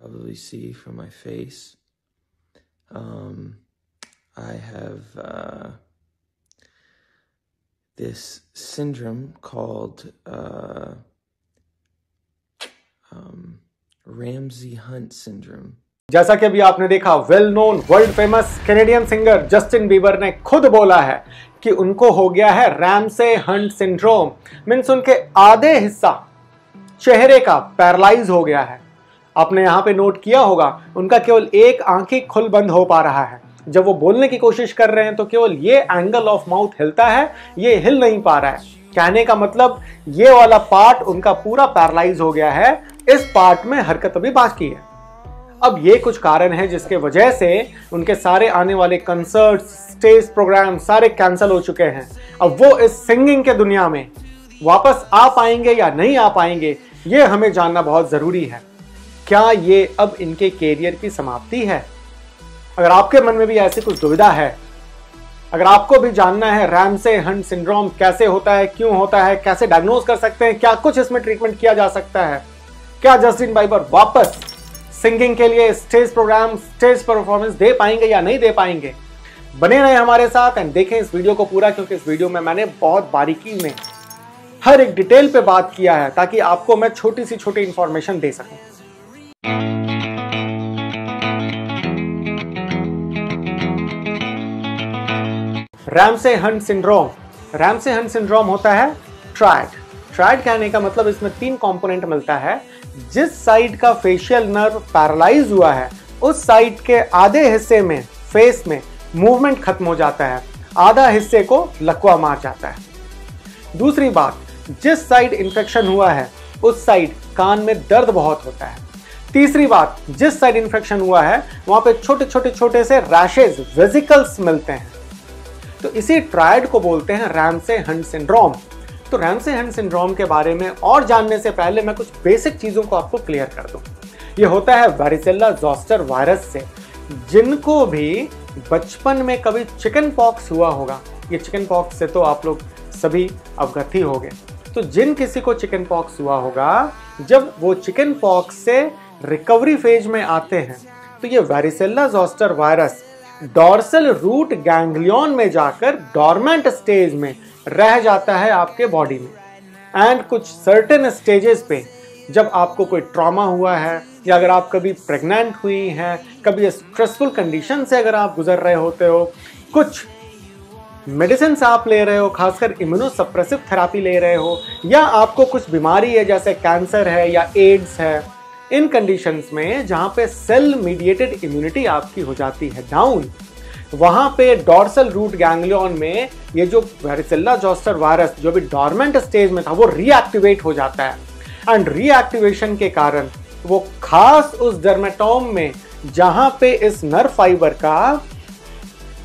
probably see from my face. I have this syndrome called Ramsay-Hunt syndrome. जैसा कि अभी आपने देखा, well known world famous Canadian singer Justin Bieber ने खुद बोला है कि उनको हो गया है रैमसे-हंट सिंड्रोम। मीन्स उनके आधे हिस्सा चेहरे का पैरालाइज हो गया है। आपने यहाँ पे नोट किया होगा, उनका केवल एक आंख ही खुल बंद हो पा रहा है। जब वो बोलने की कोशिश कर रहे हैं तो केवल ये एंगल ऑफ माउथ हिलता है, ये हिल नहीं पा रहा है। कहने का मतलब ये वाला पार्ट उनका पूरा पैरालाइज हो गया है, इस पार्ट में हरकत अभी बाकी है। अब ये कुछ कारण है जिसके वजह से उनके सारे आने वाले कंसर्ट्स, स्टेज प्रोग्राम सारे कैंसिल हो चुके हैं। अब वो इस सिंगिंग के दुनिया में वापस आ पाएंगे या नहीं आ पाएंगे, ये हमें जानना बहुत जरूरी है। क्या ये अब इनके कैरियर की समाप्ति है? अगर आपके मन में भी ऐसी कुछ दुविधा है, अगर आपको भी जानना है रैमसे-हंट सिंड्रोम कैसे होता है, क्यों होता है, कैसे डायग्नोज कर सकते हैं, क्या कुछ इसमें ट्रीटमेंट किया जा सकता है, क्या जस्टिन बीबर वापस सिंगिंग के लिए स्टेज प्रोग्राम, स्टेज परफॉर्मेंस दे पाएंगे या नहीं दे पाएंगे, बने रहे हमारे साथ एंड देखें इस वीडियो को पूरा, क्योंकि इस वीडियो में मैंने बहुत बारीकी में हर एक डिटेल पे बात किया है ताकि आपको मैं छोटी सी छोटी इंफॉर्मेशन दे सकूं। रैमसे-हंट सिंड्रोम, रैमसे-हंट सिंड्रोम होता है ट्रायड। ट्रायड कहने का मतलब इसमें 3 कंपोनेंट मिलता है। जिस साइड का फेशियल नर्व पैरालाइज हुआ है, उस साइड के आधे हिस्से में फेस में मूवमेंट खत्म हो जाता है, आधा हिस्से को लकवा मार जाता है। दूसरी बात, जिस साइड इंफेक्शन हुआ है उस साइड कान में दर्द बहुत होता है। तीसरी बात, जिस साइड इंफेक्शन हुआ है वहां पे छोटे से रैशेज, वेसिकल्स मिलते हैं। तो इसी ट्रायड को बोलते हैं रैमसे-हंट सिंड्रोम। तो रैमसे-हंट सिंड्रोम के बारे में और जानने से पहले मैं कुछ बेसिक चीजों को आपको क्लियर कर दूं। ये होता है वारिसेला जोस्टर वायरस से। जिनको भी बचपन में कभी चिकन पॉक्स हुआ होगा, ये चिकन पॉक्स से तो आप लोग सभी अवगत ही होंगे। तो जिन किसी को चिकन पॉक्स हुआ होगा, जब वो चिकन पॉक्स से रिकवरी फेज में आते हैं तो ये varicella zoster virus dorsal root ganglion में जाकर डॉर्मेंट स्टेज में रह जाता है आपके बॉडी में। एंड कुछ सर्टेन स्टेजेस पे जब आपको कोई ट्रॉमा हुआ है या अगर आप कभी प्रेग्नेंट हुई हैं, कभी स्ट्रेसफुल कंडीशन से अगर आप गुजर रहे होते हो, कुछ मेडिसिन आप ले रहे हो, खासकर इम्यूनोसप्रेसिव थेरापी ले रहे हो, या आपको कुछ बीमारी है जैसे कैंसर है या एड्स है, इन कंडीशंस में जहां पे सेल मीडिएटेड इम्यूनिटी आपकी हो जाती है डाउन, वहां पे डॉर्सल रूट गैंग्लियन में ये जो वारिसेला जोस्टर वायरस जो भी डॉर्मेंट स्टेज में था वो रीएक्टिवेट हो जाता है। एंड रीएक्टिवेशन के कारण वो खास उस डर्मेटोम में जहां पे इस नर्व फाइबर का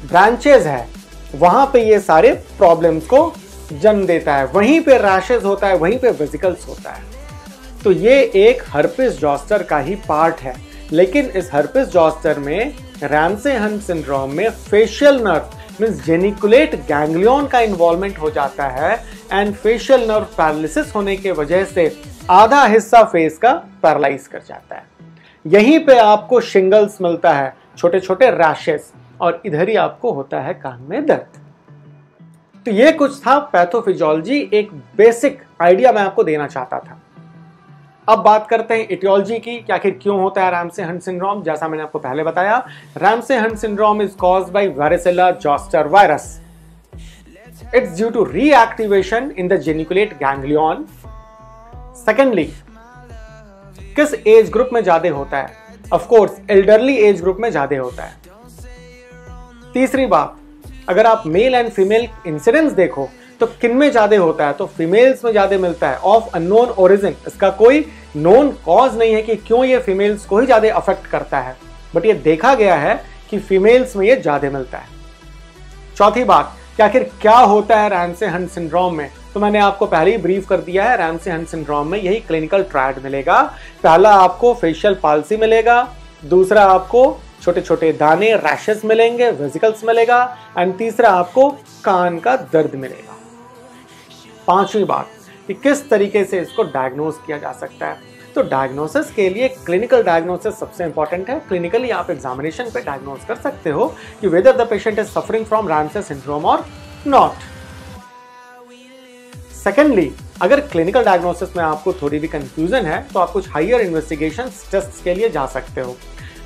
ब्रांचेज है, वहां पे ये सारे प्रॉब्लम्स को जन्म देता है। वहीं पे रैशेज होता है, वहीं पे वेसिकल्स होता है। तो ये एक हर्पिस जोस्टर का ही पार्ट है। लेकिन इस हर्पिस जोस्टर में रैमसे-हंट सिंड्रोम में facial nerve means geniculate ganglion का इन्वॉल्वमेंट हो जाता है एंड फेशियल नर्व पैरालिसिस होने के वजह से आधा हिस्सा फेस का पैरालाइज कर जाता है। यहीं पे आपको शिंगल्स मिलता है, छोटे छोटे रैशेस, और इधर ही आपको होता है कान में दर्द। तो ये कुछ था पैथोफिजियोलॉजी, एक बेसिक आइडिया मैं आपको देना चाहता था। अब बात करते हैं इटियोलॉजी की कि आखिर क्यों होता है रैमसे-हंट सिंड्रोम। जैसा मैंने आपको पहले बताया, Ramsay Hunt syndrome is caused by varicella zoster virus. It's due to reactivation in the geniculate ganglion. Secondly, किस एज ग्रुप में ज्यादा होता है? Of course elderly age group में ज्यादा होता है। तीसरी बात, अगर आप मेल एंड फीमेल इंसिडेंस देखो तो किन में ज्यादा होता है? तो फीमेल्स में ज्यादा मिलता है, ऑफ अननोन ओरिजिन। इसका कोई नोन कॉज नहीं है कि क्यों ये फीमेल्स को ही ज्यादा अफेक्ट करता है, बट ये देखा गया है कि फीमेल्स में ये ज्यादा मिलता है। चौथी बात, कि आखिर क्या होता है रैमसे-हंट सिंड्रोम में? तो मैंने आपको पहले ही ब्रीफ कर दिया है। रैमसे-हंट सिंड्रोम में यही क्लिनिकल ट्रायड मिलेगा। पहला आपको फेशियल पाल्सी मिलेगा, दूसरा आपको छोटे छोटे दाने, रैशेस मिलेंगे, वेसिकल्स मिलेगा, एंड तीसरा आपको कान का दर्द मिलेगा। पांचवी बात कि किस तरीके से इसको डायग्नोज किया जा सकता है। तो डायग्नोसिस के लिए क्लिनिकल डायग्नोसिस सबसे इंपॉर्टेंट है। क्लिनिकली आप एग्जामिनेशन पे डायग्नोस कर सकते हो कि whether the patient is suffering from Ramsay syndrome और नॉट। सेकेंडली, अगर क्लिनिकल डायग्नोसिस में आपको थोड़ी भी कंफ्यूजन है तो आप कुछ हायर इन्वेस्टिगेशन टेस्ट के लिए जा सकते हो।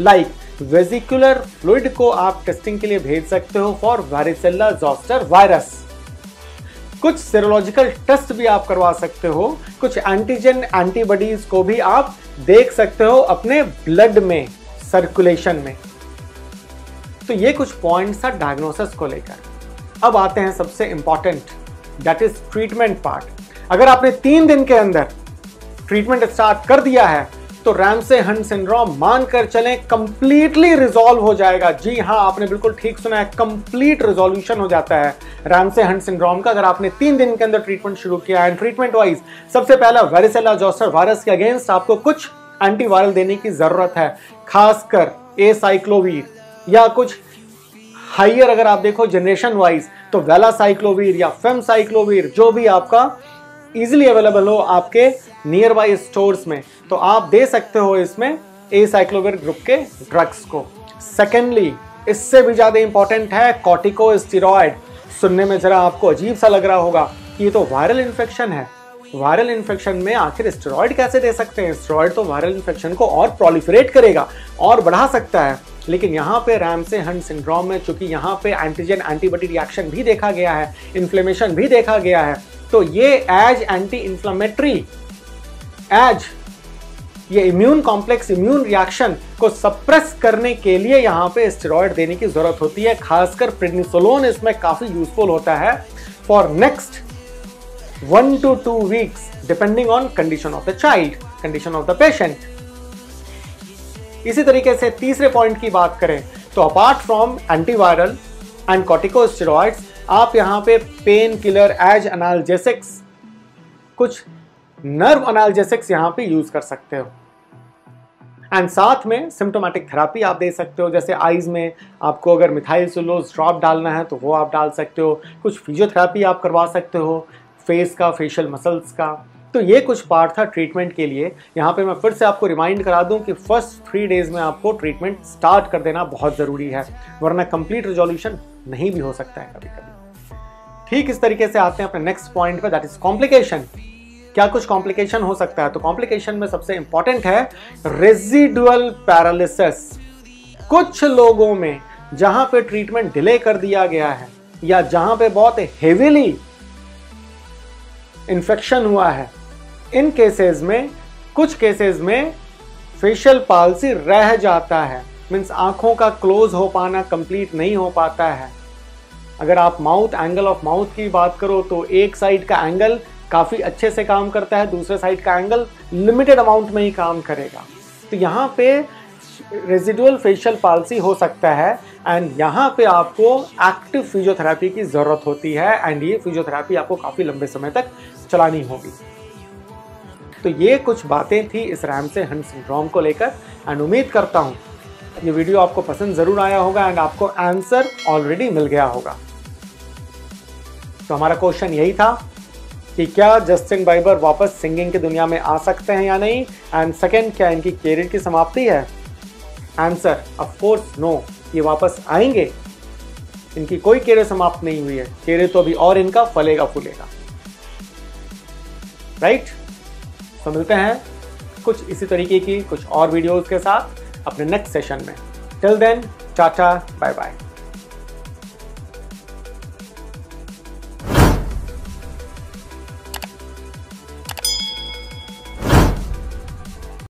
लाइक वेसिकुलर फ्लूइड को आप टेस्टिंग के लिए भेज सकते हो फॉर वारिसेला जोस्टर वायरस। कुछ सेरोलॉजिकल टेस्ट भी आप करवा सकते हो, कुछ एंटीजन एंटीबॉडीज को भी आप देख सकते हो अपने ब्लड में, सर्कुलेशन में। तो ये कुछ पॉइंट्स था डायग्नोसिस को लेकर। अब आते हैं सबसे important, that is treatment part. अगर आपने 3 दिन के अंदर ट्रीटमेंट स्टार्ट कर दिया है तो रैमसे हंट सिंड्रोम मानकर चलें कंप्लीटली रिजॉल्व हो जाएगा। जी हाँ, आपने बिल्कुल ठीक सुना है, कंप्लीट रिजोल्यूशन हो जाता है रैमसे हंट सिंड्रोम का अगर आपने 3 दिन के अंदर ट्रीटमेंट शुरू किया है। ट्रीटमेंट वाइज सबसे पहला वारिसेला जोस्टर वायरस के अगेंस्ट आपको कुछ एंटीवायरल देने की जरूरत है, खासकर एसाइक्लोवीर या कुछ हाइयर अगर आप देखो जनरेशन वाइज तो वेलासाइक्लोवीर या फेमसाइक्लोवीर, जो भी आपका इजीली अवेलेबल हो आपके नियर बाई स्टोर्स में, तो आप दे सकते हो इसमें एसाइक्लोवीर ग्रुप के ड्रग्स को। सेकेंडली, इससे भी ज्यादा इंपॉर्टेंट है कॉर्टिकोस्टेरॉइड। सुनने में जरा आपको अजीब सा लग रहा होगा कि ये तो वायरल इन्फेक्शन है, वायरल इन्फेक्शन में आखिर स्टेरॉइड कैसे दे सकते हैं? स्टेरॉइड तो वायरल इन्फेक्शन को और प्रोलिफरेट करेगा और बढ़ा सकता है। लेकिन यहाँ पे रैमसे हंट सिंड्रोम में चूंकि यहाँ पे एंटीजन एंटीबॉडी रिएक्शन भी देखा गया है, इन्फ्लेमेशन भी देखा गया है, तो ये एज एंटी इन्फ्लेमेटरी, एज ये इम्यून कॉम्प्लेक्स इम्यून रिएक्शन को सप्रेस करने के लिए यहाँ पे स्टेरॉइड देने की जरूरत होती है। खासकर प्रेडनिसोलोन इसमें काफी यूजफुल होता है for next 1 to 2 weeks depending on condition of the child, condition of the patient. इसी तरीके से तीसरे पॉइंट की बात करें तो apart from antiviral and corticosteroids, आप यहाँ पे पेन किलर एज एनाल्जेसिक्स, कुछ नर्व एनाल्जेसिक्स यहाँ पे यूज कर सकते हो। एंड साथ में सिम्टोमेटिक थेरापी आप दे सकते हो, जैसे आईज में आपको अगर मिथाइल सुलोज ड्रॉप डालना है तो वो आप डाल सकते हो, कुछ फिजियोथेरापी आप करवा सकते हो, फेस का, फेशियल मसल्स का। तो ये कुछ पार्ट था ट्रीटमेंट के लिए। यहाँ पे मैं फिर से आपको रिमाइंड करा दूं कि फर्स्ट 3 डेज में आपको ट्रीटमेंट स्टार्ट कर देना बहुत ज़रूरी है, वरना कंप्लीट रिजोल्यूशन नहीं भी हो सकता है कभी कभी। ठीक इस तरीके से आते हैं अपने नेक्स्ट पॉइंट पे, दैट इज कॉम्प्लिकेशन। क्या कुछ कॉम्प्लिकेशन हो सकता है? तो कॉम्प्लिकेशन में सबसे इंपॉर्टेंट है रेजिडुअल पैरालिसिस। कुछ लोगों में जहां पे ट्रीटमेंट डिले कर दिया गया है या जहां पे बहुत हेवीली इन्फेक्शन हुआ है, इन केसेस में, कुछ केसेस में फेशियल पाल्सी रह जाता है, मींस आंखों का क्लोज हो पाना कंप्लीट नहीं हो पाता है। अगर आप माउथ, एंगल ऑफ माउथ की बात करो तो एक साइड का एंगल काफी अच्छे से काम करता है, दूसरे साइड का एंगल लिमिटेड अमाउंट में ही काम करेगा। तो यहाँ पे रेजिडुअल फेशियल पाल्सी हो सकता है एंड यहाँ पे आपको एक्टिव फिजियोथेरापी की जरूरत होती है एंड ये फिजियोथेरापी आपको काफी लंबे समय तक चलानी होगी। तो ये कुछ बातें थी इस रैमसे हंट सिंड्रोम को लेकर एंड उम्मीद करता हूँ ये वीडियो आपको पसंद जरूर आया होगा एंड आपको आंसर ऑलरेडी मिल गया होगा। तो हमारा क्वेश्चन यही था कि क्या जस्टिन बाइबर वापस सिंगिंग की दुनिया में आ सकते हैं या नहीं, एंड सेकेंड, क्या इनकी कैरियर की समाप्ति है? आंसर ऑफ कोर्स नो, ये वापस आएंगे, इनकी कोई कैरियर समाप्त नहीं हुई है, कैरियर तो अभी और इनका फलेगा फूलेगा। राइट? तो मिलते हैं कुछ इसी तरीके की कुछ और वीडियोस के साथ अपने नेक्स्ट सेशन में। Till then, tata, bye bye.